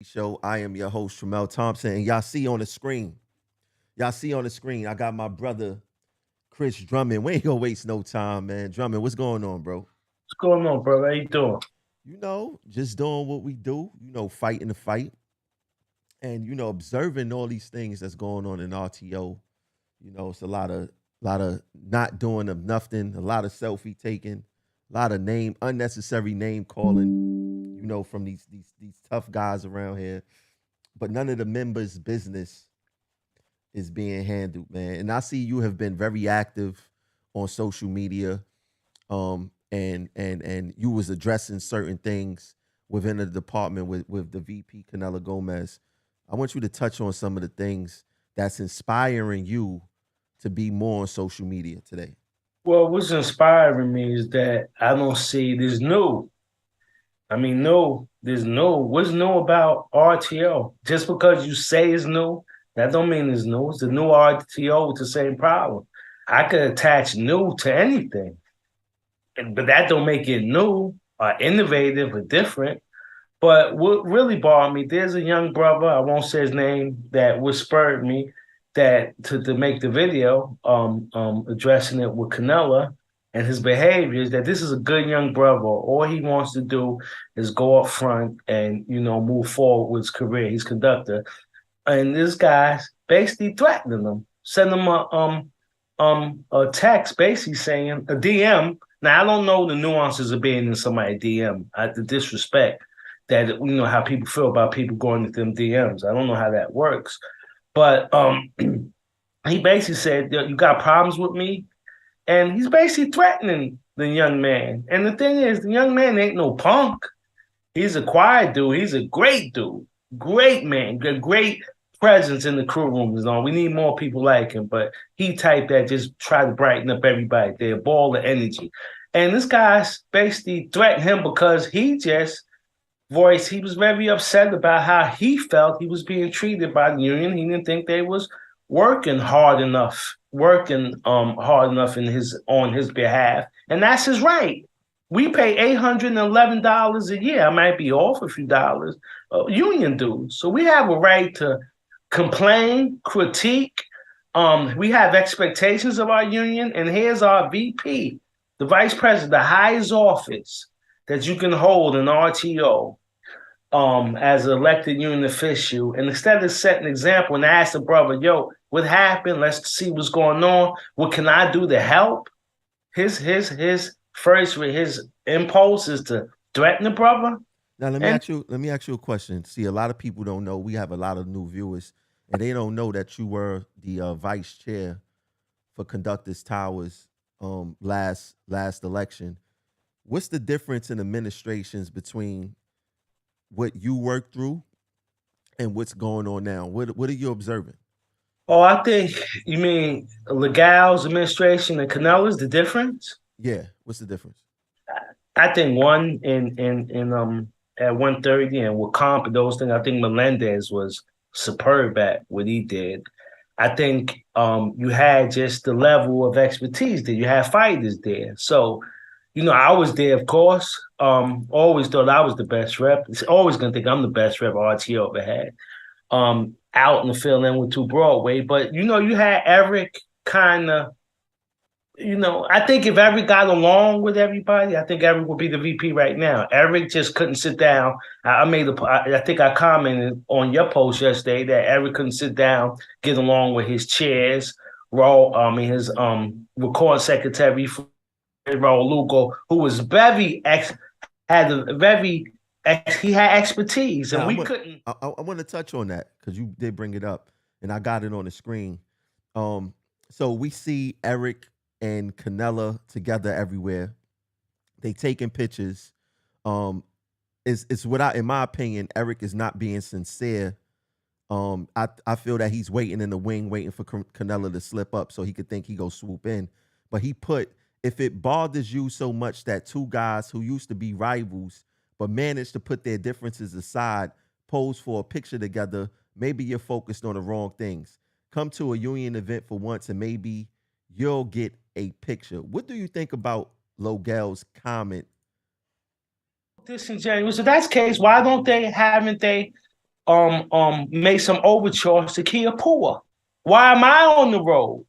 Show. I am your host, Tramel Thompson, and y'all see on the screen, I got my brother Chris Drummond. We ain't gonna waste no time, man. Drummond, what's going on, bro? What's going on, brother? How you doing? Just doing what we do, fighting the fight, and observing all these things that's going on in RTO. It's a lot of not doing of nothing, a lot of selfie taking, a lot of unnecessary name calling, from these tough guys around here. But none of the members' business is being handled, man. And I see you have been very active on social media, and you was addressing certain things within the department with the VP Canela Gomez. I want you to touch on some of the things that's inspiring you to be more on social media today. Well, what's inspiring me is that I don't see this new. There's new. What's new about RTO? Just because you say it's new, that don't mean it's new. It's the new RTO with the same problem. I could attach new to anything, but that don't make it new or innovative or different. But what really bothered me, there's a young brother, I won't say his name, that was spurred me that to make the video, addressing it with Canella and his behaviors, that this is a good young brother. All he wants to do is go up front and, move forward with his career. He's conductor. And this guy's basically threatening him, send him a text basically saying a DM. Now I don't know the nuances of being in somebody's DM. The disrespect that how people feel about people going to them DMs. I don't know how that works, but he basically said you got problems with me, and he's basically threatening the young man. And the thing is, the young man ain't no punk. He's a quiet dude. He's a great dude, great man, great presence in the crew room is on. We need more people like him, but he type that just try to brighten up everybody. They're a ball of energy. And this guy's basically threatened him because he was very upset about how he felt he was being treated by the union. He didn't think they was working hard enough on his behalf, and that's his right. We pay $811 a year. I might be off a few dollars, union dues. So we have a right to complain, critique. We have expectations of our union, and here's our VP, the vice president, the highest office that you can hold in RTO, as an elected union official. And instead of setting an example and ask the brother, yo, what happened? Let's see what's going on. What can I do to help? His impulse is to threaten the brother. Now And let me ask you a question. See, a lot of people don't know. We have a lot of new viewers, and they don't know that you were the vice chair for Conductors Towers last election. What's the difference in administrations between what you worked through and what's going on now? What are you observing? I think you mean Legal's administration and Canella's the difference. Yeah, what's the difference? I think one in at 130 and with comp and those things, I think Melendez was superb at what he did. I think you had just the level of expertise that you had fighters there. So, I was there, of course. Always thought I was the best rep. It's always gonna think I'm the best rep RTO ever had. Out in the field and with two Broadway. But you had Eric kind of, I think if Eric got along with everybody, I think Eric would be the VP right now. Eric just couldn't sit down. I think I commented on your post yesterday that Eric couldn't sit down, get along with his chairs, his recording secretary, Raul Lugo, who was had a very he had expertise, and Now we couldn't. I want to touch on that because you did bring it up, and I got it on the screen. So we see Eric and Canella together everywhere. They taking pictures. It's without, in my opinion, Eric is not being sincere. I feel that he's waiting in the wing, waiting for Canella to slip up so he could think he go swoop in. But if it bothers you so much that two guys who used to be rivals but managed to put their differences aside, pose for a picture together, maybe you're focused on the wrong things. Come to a union event for once and maybe you'll get a picture. What do you think about Logel's comment? Disingenuous. So that's the case. Why don't they? Haven't they? made some overtures to Kia Pua. Why am I on the road?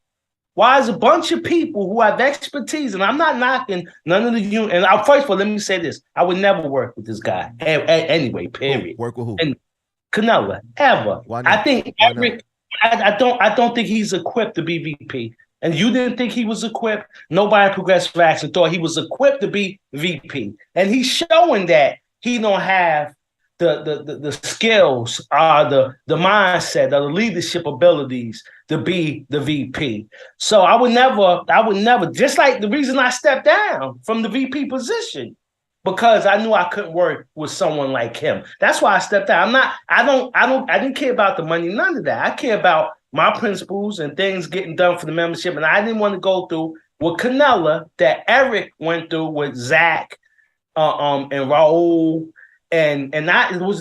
Why is a bunch of people who have expertise, and I'm not knocking none of the union. And first of all, let me say this: I would never work with this guy anyway. Who Period. work with who? And Canella, ever. Why I not? think Why not? Eric. I don't think he's equipped to be VP. And you didn't think he was equipped. Nobody in Progressive Action thought he was equipped to be VP. And he's showing that he don't have the skills, the mindset, or the leadership abilities to be the VP. So I would never, just like the reason I stepped down from the VP position, because I knew I couldn't work with someone like him. That's why I stepped down. I didn't care about the money, none of that. I care about my principles and things getting done for the membership. And I didn't want to go through with Canella that Eric went through with Zach and Raul, and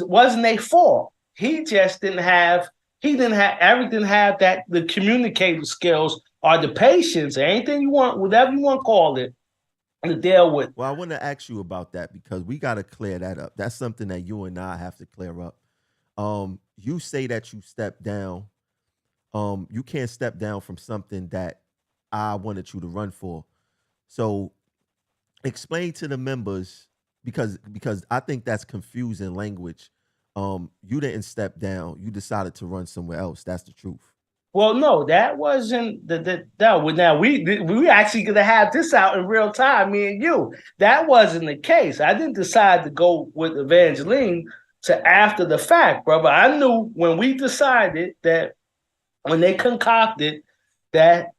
wasn't their fault. He just didn't have Eric didn't have that the communicative skills or the patience, anything you want, whatever you want to call it, to deal with. Well, I want to ask you about that because we got to clear that up. That's something that you and I have to clear up. You say that you stepped down. You can't step down from something that I wanted you to run for. So explain to the members because I think that's confusing language. You didn't step down. You decided to run somewhere else. That's the truth. Well, no, that wasn't that. Now we actually gonna have this out in real time, me and you. That wasn't the case. I didn't decide to go with Evangeline to after the fact, brother. I knew when we decided that when they concocted that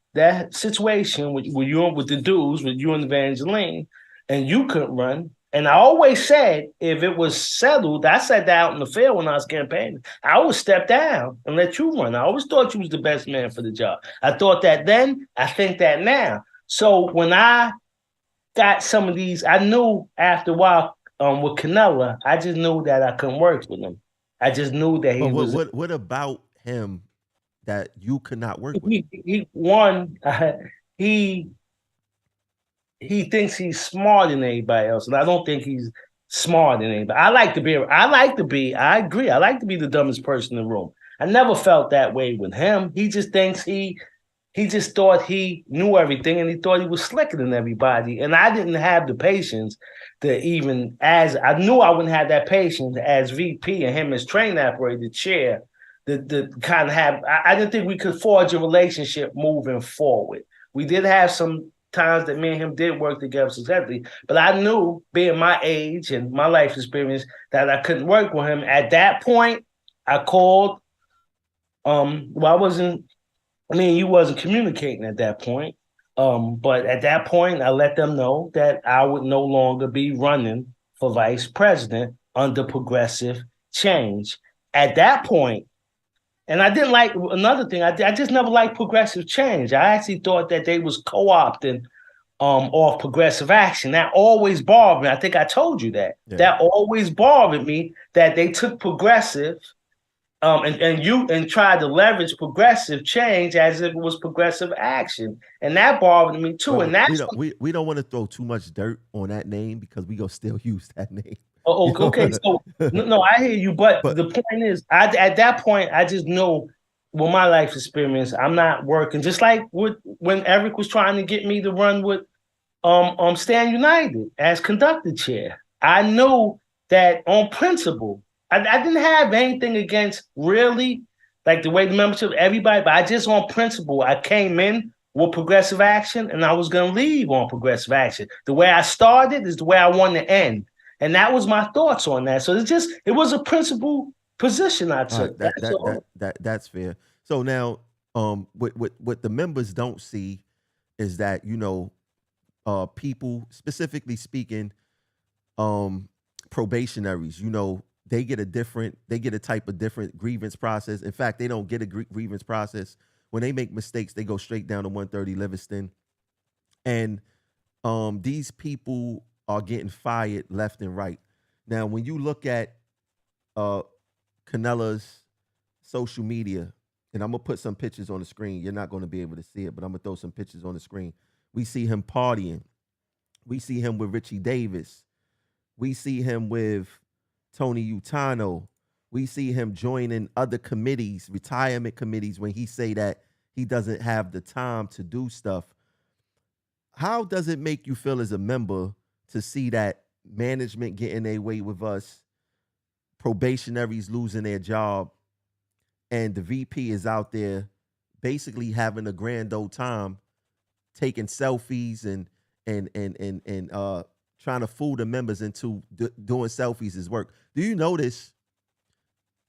situation with you with the dudes with you and Evangeline, and you couldn't run. And I always said, if it was settled, I said that out in the field when I was campaigning, I would step down and let you run. I always thought you was the best man for the job. I thought that then, I think that now. So when I got some of these, I knew after a while with Canella, I just knew that I couldn't work with him. I just knew that But he was what about him that you could not work with? he won. He he thinks he's smarter than anybody else, and I don't think he's smarter than anybody. I agree. I like to be the dumbest person in the room. I never felt that way with him. He just thinks he just thought he knew everything and he thought he was slicker than everybody. And I didn't have the patience to even as I knew I wouldn't have that patience as VP and him as train operator chair. The kind of have I didn't think we could forge a relationship moving forward. We did have some times that me and him did work together successfully, but I knew, being my age and my life experience, that I couldn't work with him. At that point, I called. Well, I wasn't. I mean, you wasn't communicating at that point. But at that point, I let them know that I would no longer be running for vice president under progressive change. At that point, and I didn't like another thing. I just never liked progressive change. I actually thought that they was co-opting off progressive action. That always bothered me. I think I told you that. Yeah. That always bothered me that they took progressive and tried to leverage progressive change as if it was progressive action. And that bothered me too. Well, And that's we don't want to throw too much dirt on that name because we gonna still use that name. oh, You know? okay. So no, I hear you, but But the point is, at that point, I just know with my life experience, I'm not working. Just like when Eric was trying to get me to run with Stand United as conductor chair. I knew that on principle, I didn't have anything against really like the way the membership, everybody, but I just on principle, I came in with progressive action and I was going to leave on progressive action. The way I started is the way I want to end. And that was my thoughts on that. So it was a principle position I took. That's all. that's fair. So now, what the members don't see is that people, specifically speaking, probationaries, they get a type of different grievance process. In fact, they don't get a grievance process. When they make mistakes, they go straight down to 130 Livingston. And these people are getting fired left and right. Now, when you look at Canella's social media, and I'm gonna put some pictures on the screen. You're not gonna be able to see it, but I'm gonna throw some pictures on the screen. We see him partying. We see him with Richie Davis. We see him with Tony Utano. We see him joining other committees, retirement committees, when he say that he doesn't have the time to do stuff. How does it make you feel as a member to see that management getting their way with us, probationaries losing their job, and the VP is out there basically having a grand old time taking selfies and trying to fool the members into doing selfies is work? Do you notice?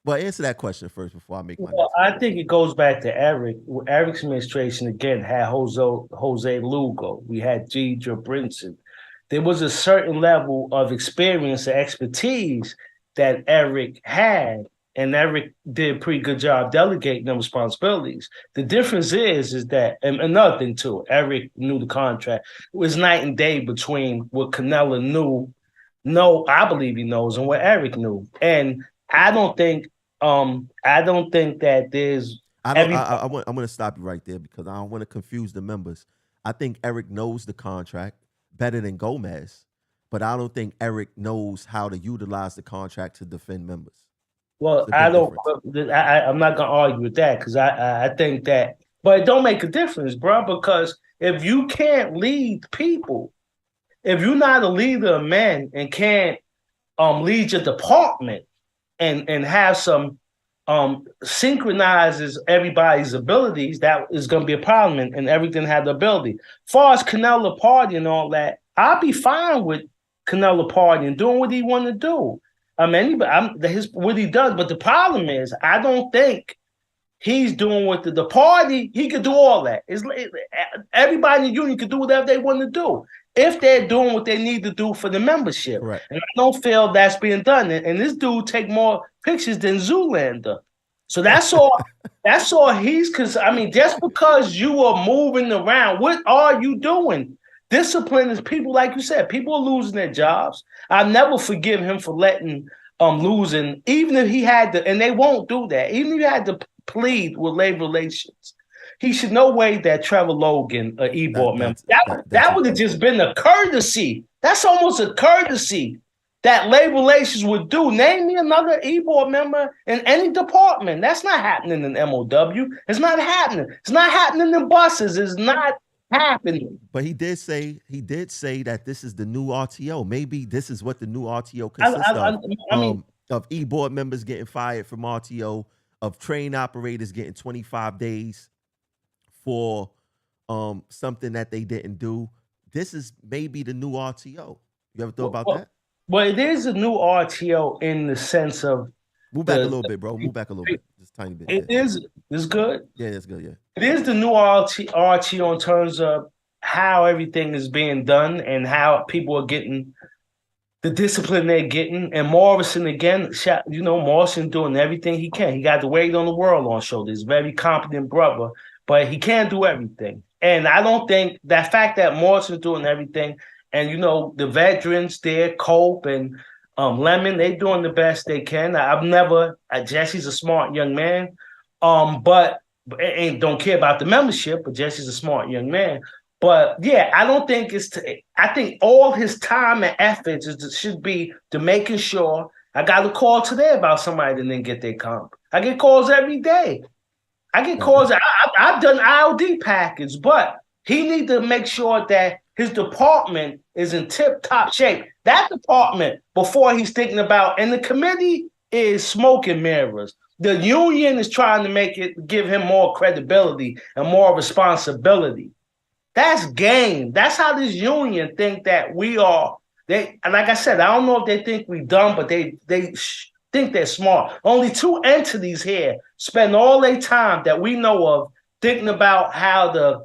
Well, answer that question first before I make my Well, next one. I think it goes back to Eric. Eric's administration again had Jose Lugo. We had G. Brinson. There was a certain level of experience and expertise that Eric had, and Eric did a pretty good job delegating them responsibilities. The difference is that, and another thing too, Eric knew the contract. It was night and day between what Canella knew, no, I believe he knows, and what Eric knew. And I don't think I don't think that there's I don't. every I'm going to stop you right there because I don't want to confuse the members. I think Eric knows the contract better than Gomez, but I don't think Eric knows how to utilize the contract to defend members. well, It's a I big don't. difference. I'm not gonna argue with that because I think that, but it don't make a difference, bro. Because if you can't lead people, if you're not a leader of men and can't lead your department and have some synchronizes everybody's abilities, that is going to be a problem, and everything had the ability. As far as Canelo Party and all that, I'll be fine with Canelo Party and doing what he want to do. I mean, his what he does, but the problem is, I don't think he's doing what the party. He could do all that. Everybody in the union could do whatever they want to do if they're doing what they need to do for the membership. Correct. And I don't feel that's being done. And this dude take more pictures than Zoolander. So that's all. That's all he's. Because I mean, just because you are moving around, what are you doing? Discipline is people, like you said, people are losing their jobs. I never forgive him for letting losing, even if he had to, and they won't do that. Even if he had to plead with labor relations, he should no way that Trevor Logan, an e-board member, that would have just been a courtesy. That's almost a courtesy that labor relations would do. Name me another e-board member in any department. That's not happening in MOW. It's not happening. It's not happening in buses. It's not happening. But he did say that this is the new RTO. Maybe this is what the new RTO consists of e-board members getting fired from RTO, of train operators getting 25 days for something that they didn't do. This is maybe the new RTO. You ever thought about that? Well, it is a new RTO in the sense of move back a little bit, bro. Move back a little bit, just a tiny bit. It is. It's good. Yeah, it's good. Yeah, it is the new RTO in terms of how everything is being done and how people are getting the discipline they're getting. And Morrison again, Morrison doing everything he can. He got the weight on the world on shoulders. Very competent brother, but he can't do everything. And I don't think that fact that Morrison's doing everything, and the veterans there, Cope and Lemon, they doing the best they can. Jesse's a smart young man, but and don't care about the membership. But Jesse's a smart young man. But yeah, I don't think I think all his time and efforts should be to making sure. I got a call today about somebody that didn't get their comp. I get calls every day. I get calls. I've done IOD package, but he needs to make sure that his department is in tip-top shape. That department, before he's thinking about, and the committee is smoke and mirrors. The union is trying to give him more credibility and more responsibility. That's game. That's how this union think that we are. Like I said, I don't know if they think we dumb, but they think they're smart. Only two entities here spend all their time that we know of thinking about how to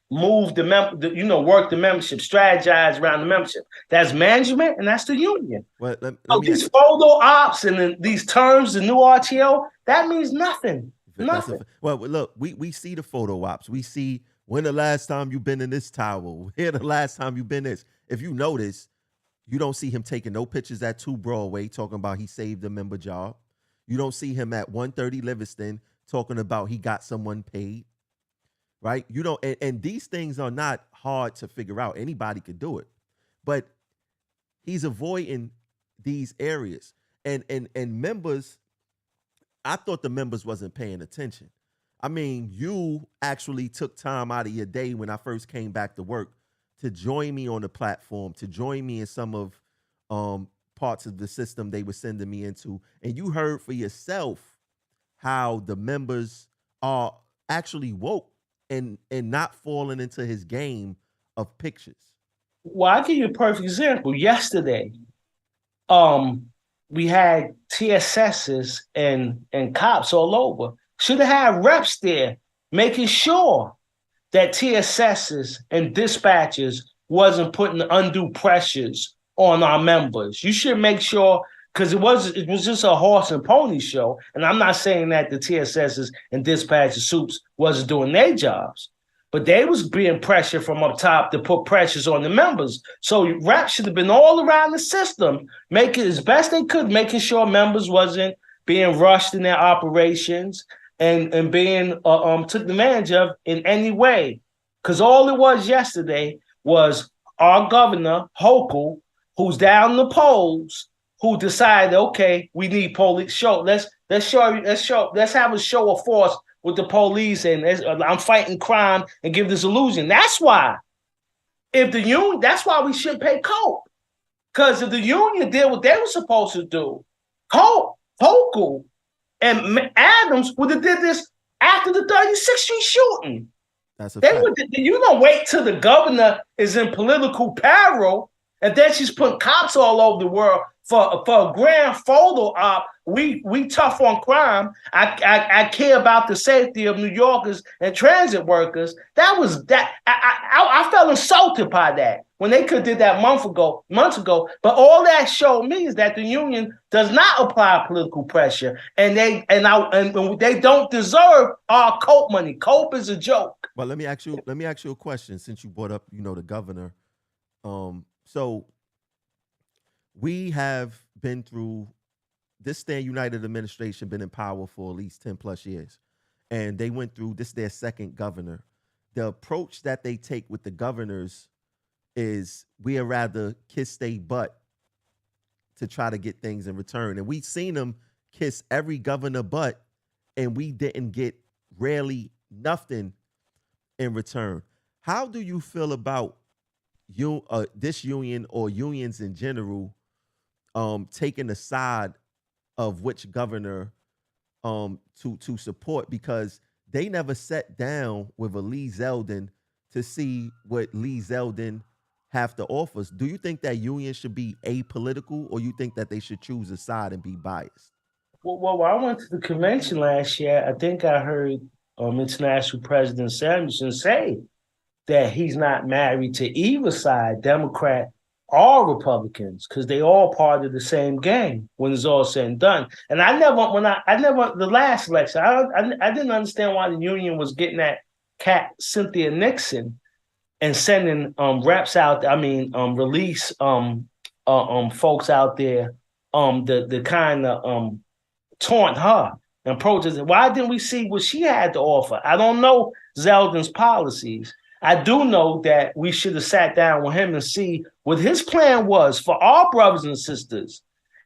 move work the membership, strategize around the membership. That's management and that's the union. Well, these photo ops and these terms, the new RTO, that means nothing. Nothing. Well, look, we see the photo ops. We see when the last time you've been in this tower. Where the last time you've been this. If you notice, you don't see him taking no pictures at 2 Broadway talking about he saved a member job. You don't see him at 130 Livingston talking about he got someone paid. Right? You don't, and these things are not hard to figure out. Anybody could do it. But he's avoiding these areas. And members I thought the members wasn't paying attention. I mean, you actually took time out of your day when I first came back to work to join me on the platform, to join me in some of um, parts of the system they were sending me into, and you heard for yourself how the members are actually woke and not falling into his game of pictures. Well, I'll give you a perfect example. Yesterday, um, we had TSSs and cops all over. Should have had reps there making sure that TSSs and dispatchers wasn't putting undue pressures on our members. You should make sure, because it was just a horse and pony show. And I'm not saying that the TSSs and dispatcher soups wasn't doing their jobs, but they was being pressured from up top to put pressures on the members. So reps should have been all around the system, making as best they could, making sure members wasn't being rushed in their operations and being took advantage of in any way. Because all it was yesterday was our governor, Hochul, who's down the polls, who decided, okay, we need police. Let's have a show of force with the police, and I'm fighting crime and give this illusion. That's why. If the union, that's why we shouldn't pay Cope. Because if the union did what they were supposed to do, Cope, Hochul, and Adams would have did this after the 36th Street shooting. That's a fact. You don't wait till the governor is in political peril and then she's putting cops all over the world for a grand photo op. We tough on crime. I care about the safety of New Yorkers and transit workers. That was that. I felt insulted by that when they could have did that months ago. But all that showed me is that the union does not apply political pressure, and they don't deserve our COPE money. COPE is a joke. But let me ask you a question since you brought up, the governor. So we have been through this Stand United administration, been in power for at least 10 plus years. And they went through this, their second governor. The approach that they take with the governors is we'd rather kiss their butt to try to get things in return. And we've seen them kiss every governor butt, and we didn't get rarely nothing in return. How do you feel about this union or unions in general taking the side of which governor to support, because they never sat down with a Lee Zeldin to see what Lee Zeldin have to offer us? Do you think that unions should be apolitical, or you think that they should choose a side and be biased? Well, when I went to the convention last year, I think I heard International President Samuelson say that he's not married to either side, Democrat or Republicans, because they all part of the same game when it's all said and done. And the last election, I didn't understand why the union was getting that cat Cynthia Nixon and sending reps out. Release folks out there the kind of taunt her and protest. Why didn't we see what she had to offer? I don't know Zeldin's policies. I do know that we should have sat down with him and see what his plan was for our brothers and sisters,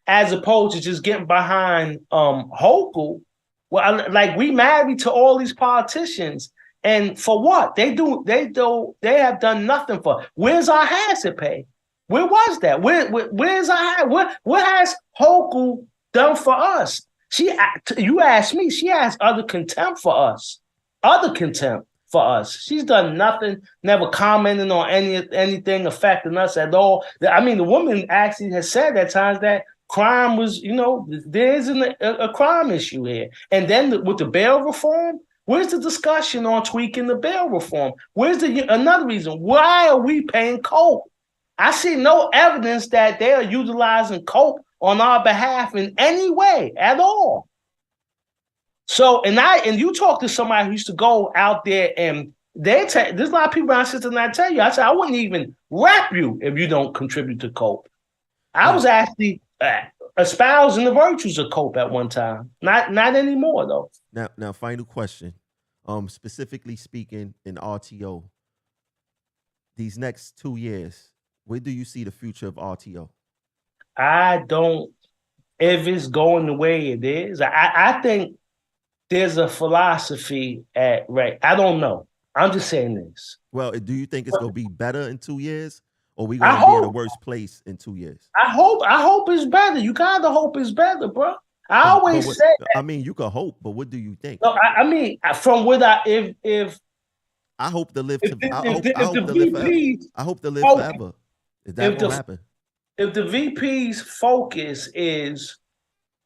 as opposed to just getting behind Hochul. Well, like, we married to all these politicians, and for what? They have done nothing for. Where's our hazard pay? Where was that? Where's our what has Hochul done for us? You asked me. She has other contempt for us. Other contempt for us. She's done nothing, never commenting on anything affecting us at all. I mean, the woman actually has said at times that crime was, there isn't a crime issue here. And then with the bail reform, where's the discussion on tweaking the bail reform? Where's another reason? Why are we paying COPE? I see no evidence that they are utilizing COPE on our behalf in any way at all. So, and you talk to somebody who used to go out there, and there's a lot of people around system that tell you, I said, I wouldn't even rep you if you don't contribute to COPE. I was actually espousing the virtues of COPE at one time. Not anymore, though. Now, final question. Specifically speaking, in RTO, these next 2 years, where do you see the future of RTO? I don't if it's going the way it is. I think there's a philosophy at right. I don't know. I'm just saying this. Well, do you think it's gonna be better in 2 years, or we I gonna be in a hope. worse place in 2 years? I hope it's better. You gotta hope it's better, bro. I But always what say I that. mean, you can hope, but what do you think? No, I mean, from what I I hope to live if to. the, I if hope. the, I if hope the to live forever. VP's I hope to live focus, forever. Is that if gonna the happen? if the VP's focus is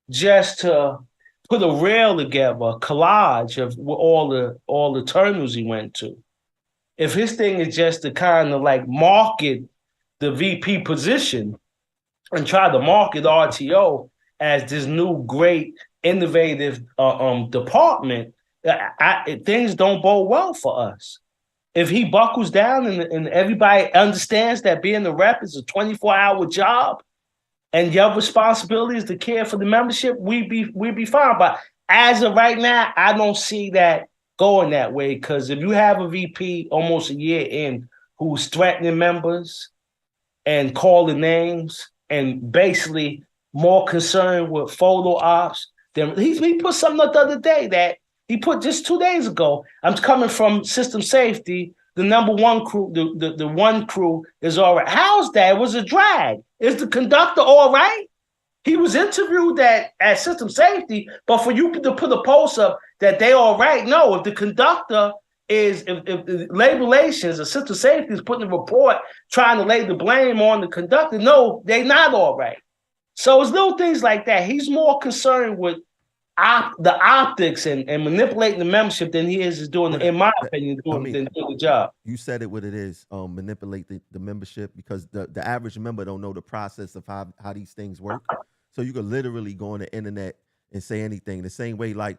just to put a rail together, a collage of all the terminals he went to. If his thing is just to kind of like market the VP position and try to market RTO as this new great innovative department, things don't bode well for us. If he buckles down and everybody understands that being a rep is a 24-hour job and your responsibility is to care for the membership, we'd be fine. But as of right now, I don't see that going that way because if you have a VP almost a year in who's threatening members and calling names and basically more concerned with photo ops. Then he put something up the other day that he put just 2 days ago. I'm coming from system safety. The number one crew, the one crew is all right. How's that? It was a drag. Is the conductor all right? He was interviewed at system safety, but for you to put a post up that they all right, no. If the conductor if the labor relations or system safety is putting a report trying to lay the blame on the conductor, no, they not all right. So it's little things like that. He's more concerned with the optics and manipulating the membership than he is doing, Well, in my opinion, I mean, doing the job. you said it what it is. Manipulate the membership because the average member don't know the process of how these things work. So you could literally go on the internet and say anything. The same way, like,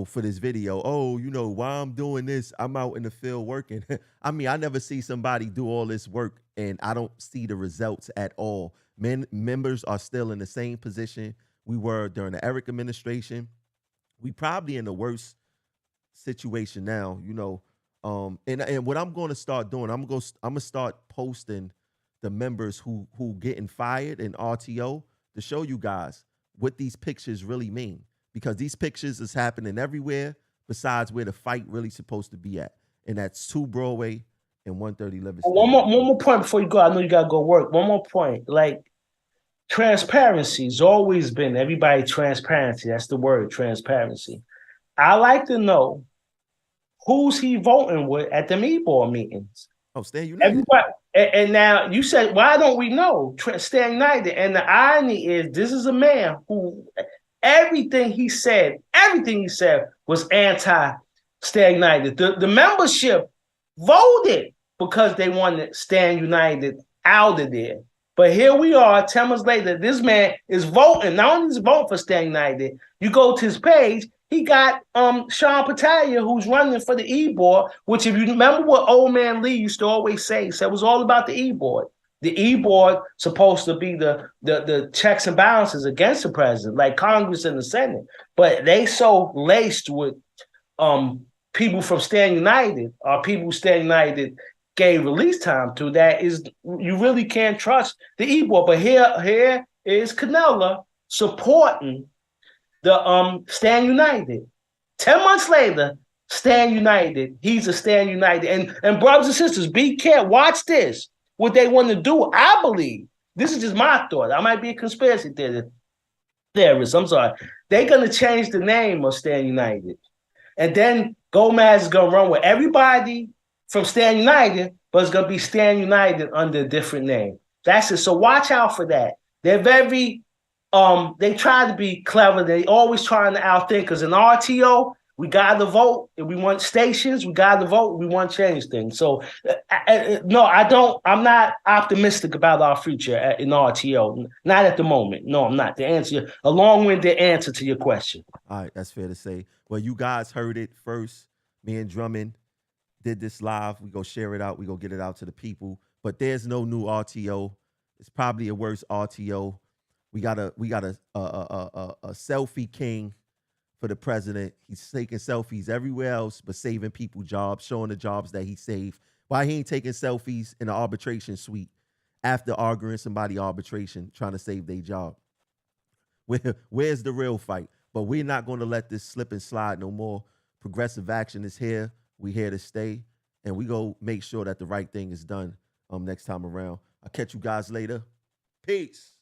for this video, oh, while I'm doing this, I'm out in the field working. I mean, I never see somebody do all this work and I don't see the results at all. Members are still in the same position we were during the Eric administration. We probably in the worst situation now, and what I'm going to start doing, I'm gonna start posting the members who getting fired in RTO to show you guys what these pictures really mean, because these pictures is happening everywhere besides where the fight really supposed to be at, and that's 2 Broadway and 130 Livingston. One more point before you go. I know you gotta go work. One more point. Like transparency's always been everybody transparency. That's the word, transparency. I like to know who's he voting with at the board meetings. Oh, Stand United. Everybody, and now you said, why don't we know? Stand United. And the irony is, this is a man who everything he said was anti-Stand United. The membership voted because they wanted Stand United out of there. But here we are, 10 months later, this man is voting. Not only is he voting for Stand United, you go to his page, he got Sean Patalia, who's running for the E-board, which if you remember what old man Lee used to always say, he said it was all about the E-board. The E-board supposed to be the checks and balances against the president, like Congress and the Senate. But they so laced with people from Stand United, or people who Stand United gave release time to, that is, you really can't trust the E-board. But here is Canella supporting the Stand United. 10 months later, Stand United. He's a Stand United. And brothers and sisters, be careful. Watch this. What they want to do, I believe. This is just my thought. I might be a conspiracy theorist. I'm sorry. They're going to change the name of Stand United. And then Gomez is going to run with everybody from Stand United, but it's going to be Stand United under a different name. That's it. So watch out for that. They're very they try to be clever. They always trying to outthink, because in RTO, we got to vote. If we want stations, we got to vote. We want to change things. So, no, I don't. I'm not optimistic about our future in RTO. Not at the moment. No, I'm not. A long-winded answer to your question. All right, that's fair to say. Well, you guys heard it first. Me and Drummond did this live. We go share it out. We go get it out to the people. But there's no new RTO. It's probably a worse RTO. We got a selfie king for the president. He's taking selfies everywhere else but saving people jobs, showing the jobs that he saved. Why he ain't taking selfies in the arbitration suite after arguing somebody arbitration, trying to save their job? Where's the real fight? But we're not going to let this slip and slide no more. Progressive action is here. We here to stay, and we go make sure that the right thing is done next time around. I'll catch you guys later. Peace.